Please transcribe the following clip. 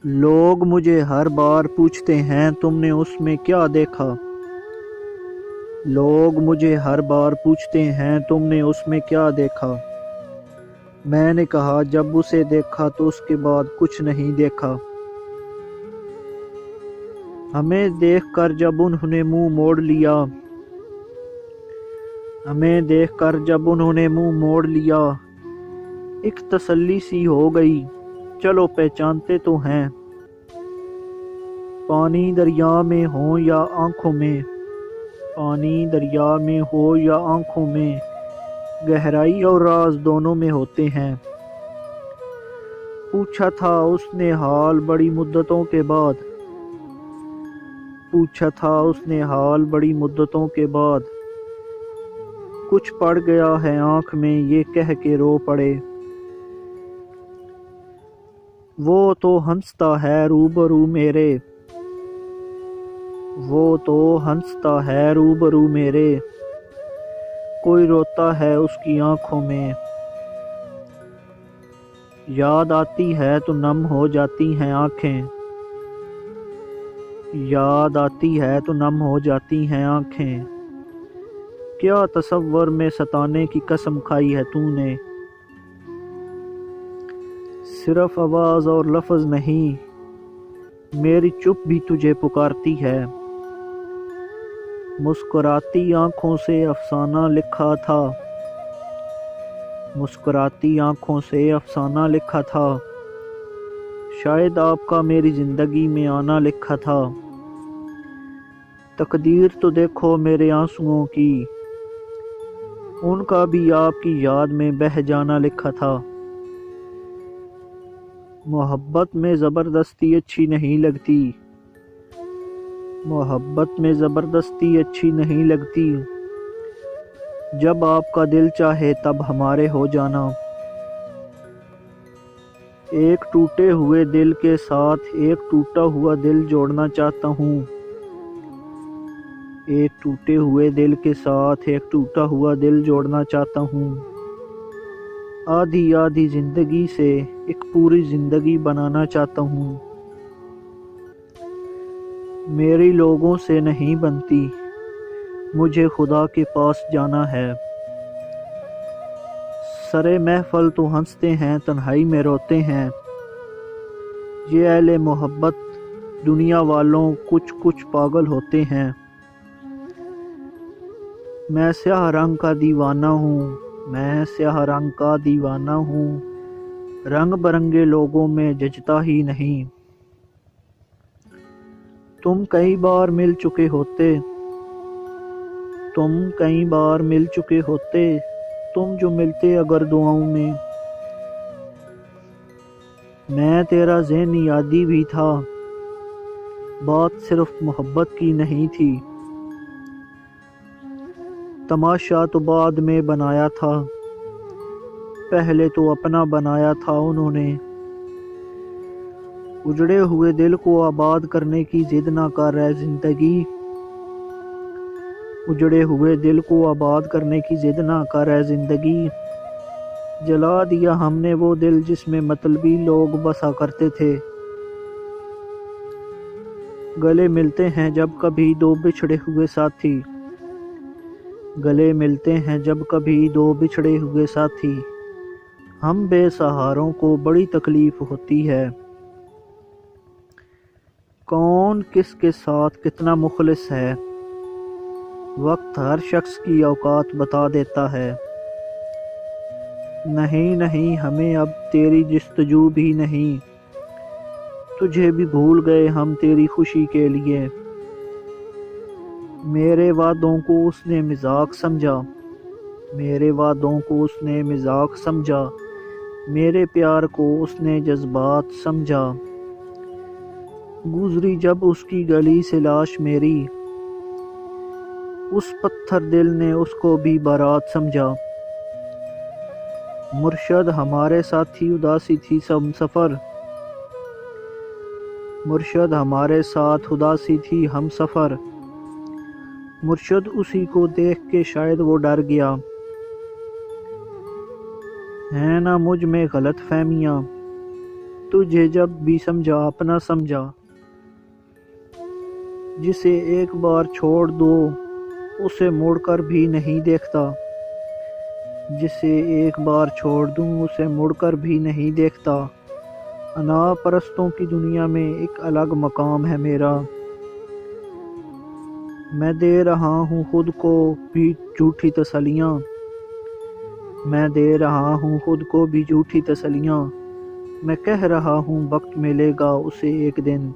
لوگ مجھے ہر بار پوچھتے ہیں تم نے اس میں کیا دیکھا؟ لوگ مجھے ہر بار پوچھتے ہیں تم نے اس میں کیا دیکھا؟ میں نے کہا جب اسے دیکھا تو اس کے بعد کچھ نہیں دیکھا۔ ہمیں دیکھ کر جب انہوں نے منہ موڑ لیا ہمیں دیکھ کر جب انہوں نے منہ موڑ لیا ایک تسلی سی ہو گئی، چلو پہچانتے تو ہیں۔ پانی دریا میں ہو یا آنکھوں میں، پانی دریا میں ہو یا آنکھوں میں، گہرائی اور راز دونوں میں ہوتے ہیں۔ پوچھا تھا اس نے حال بڑی مدتوں کے بعد، پوچھا تھا اس نے حال بڑی مدتوں کے بعد، کچھ پڑ گیا ہے آنکھ میں یہ کہہ کے رو پڑے۔ وہ تو ہنستا ہے روبرو میرے، وہ تو ہنستا ہے روبرو میرے، کوئی روتا ہے اس کی آنکھوں میں۔ یاد آتی ہے تو نم ہو جاتی ہیں آنکھیں، یاد آتی ہے تو نم ہو جاتی ہیں آنکھیں۔ کیا تصور میں ستانے کی قسم کھائی ہے تو نے؟ صرف آواز اور لفظ نہیں، میری چپ بھی تجھے پکارتی ہے۔ مسکراتی آنکھوں سے افسانہ لکھا تھا، مسکراتی آنکھوں سے افسانہ لکھا تھا، شاید آپ کا میری زندگی میں آنا لکھا تھا۔ تقدیر تو دیکھو میرے آنسوؤں کی، ان کا بھی آپ کی یاد میں بہہ جانا لکھا تھا۔ محبت میں زبردستی اچھی نہیں لگتی، محبت میں زبردستی اچھی نہیں لگتی، جب آپ کا دل چاہے تب ہمارے ہو جانا۔ ایک ٹوٹے ہوئے دل کے ساتھ ایک ٹوٹا ہوا دل جوڑنا چاہتا ہوں، ایک ٹوٹے ہوئے دل کے ساتھ ایک ٹوٹا ہوا دل جوڑنا چاہتا ہوں۔ آدھی آدھی زندگی سے ایک پوری زندگی بنانا چاہتا ہوں۔ میری لوگوں سے نہیں بنتی، مجھے خدا کے پاس جانا ہے۔ سرے محفل تو ہنستے ہیں تنہائی میں روتے ہیں، یہ اہل محبت دنیا والوں کچھ کچھ پاگل ہوتے ہیں۔ میں سیاہ رنگ کا دیوانہ ہوں، میں سیاہ رنگ کا دیوانہ ہوں، رنگ برنگے لوگوں میں جچتا ہی نہیں۔ تم کئی بار مل چکے ہوتے، تم کئی بار مل چکے ہوتے، تم جو ملتے اگر دعاؤں میں۔ میں تیرا ذہنی عادی بھی تھا، بات صرف محبت کی نہیں تھی۔ تماشا تو بعد میں بنایا تھا، پہلے تو اپنا بنایا تھا انہوں نے۔ اجڑے ہوئے دل کو آباد کرنے کی ضد نہ کر اے زندگی، اجڑے ہوئے دل کو آباد کرنے کی ضد نہ کر اے زندگی۔ جلا دیا ہم نے وہ دل جس میں مطلبی لوگ بسا کرتے تھے۔ گلے ملتے ہیں جب کبھی دو بچھڑے ہوئے ساتھی، گلے ملتے ہیں جب کبھی دو بچھڑے ہوئے ساتھی، ہم بے سہاروں کو بڑی تکلیف ہوتی ہے۔ کون کس کے ساتھ کتنا مخلص ہے، وقت ہر شخص کی اوقات بتا دیتا ہے۔ نہیں نہیں ہمیں اب تیری جستجو بھی نہیں، تجھے بھی بھول گئے ہم تیری خوشی کے لیے۔ میرے وعدوں کو اس نے مذاق سمجھا، میرے وعدوں کو اس نے مذاق سمجھا، میرے پیار کو اس نے جذبات سمجھا۔ گزری جب اس کی گلی سے لاش میری، اس پتھر دل نے اس کو بھی بارات سمجھا۔ مرشد ہمارے ساتھی اداسی تھی ہم سفر، مرشد ہمارے ساتھ اداسی تھی ہم سفر، مرشد اسی کو دیکھ کے شاید وہ ڈر گیا۔ ہیں نہ مجھ میں غلط فہمیاں، تجھے جب بھی سمجھا اپنا سمجھا، جسے ایک بار چھوڑ دو اسے مڑ کر بھی نہیں دیکھتا، جسے ایک بار چھوڑ دوں اسے مڑ کر بھی نہیں دیکھتا۔ انا پرستوں کی دنیا میں ایک الگ مقام ہے میرا، میں دے رہا ہوں خود کو بھی جھوٹی تسلیاں، میں دے رہا ہوں خود کو بھی جھوٹی تسلیاں، میں کہہ رہا ہوں وقت ملے گا اسے ایک دن،